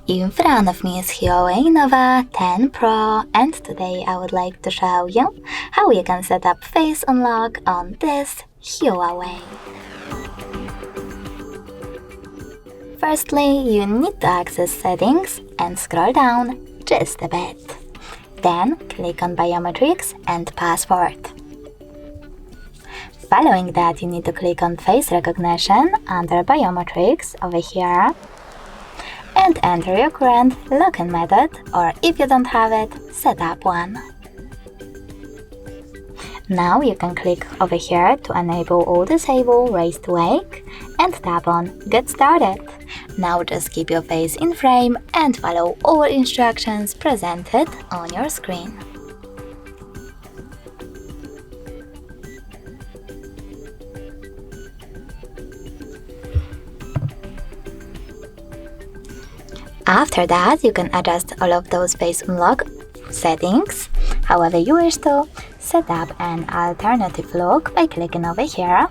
In front of me is HUAWEI Nova 10 Pro, and today I would like to show you how you can set up face unlock on this HUAWEI. Firstly, you need to access settings and scroll down just a bit. Then click on biometrics and password. Following that, you need to click on face recognition under biometrics over here and enter your current login method, or if you don't have it, set up one. Now you can click over here to enable or disable raise to wake and tap on get started. Now just keep your face in frame and follow all instructions presented on your screen. After that, you can adjust all of those face unlock settings however you wish to. Set up an alternative look by clicking over here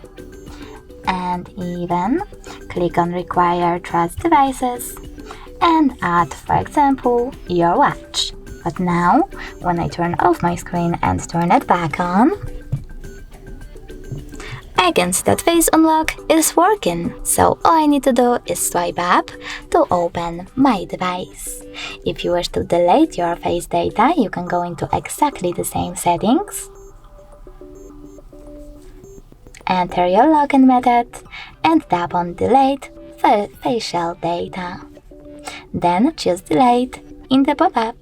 and even click on require trust devices and add, for example, your watch. But now, when I turn off my screen and turn it back on, I can see that face unlock is working, so all I need to do is swipe up to open my device. If you wish to delete your face data, you can go into exactly the same settings, enter your login method and tap on delete facial data. Then choose delete in the pop-up.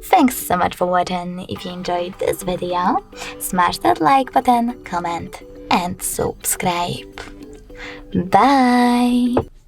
Thanks so much for watching. If you enjoyed this video, smash that like button, comment and subscribe. Bye!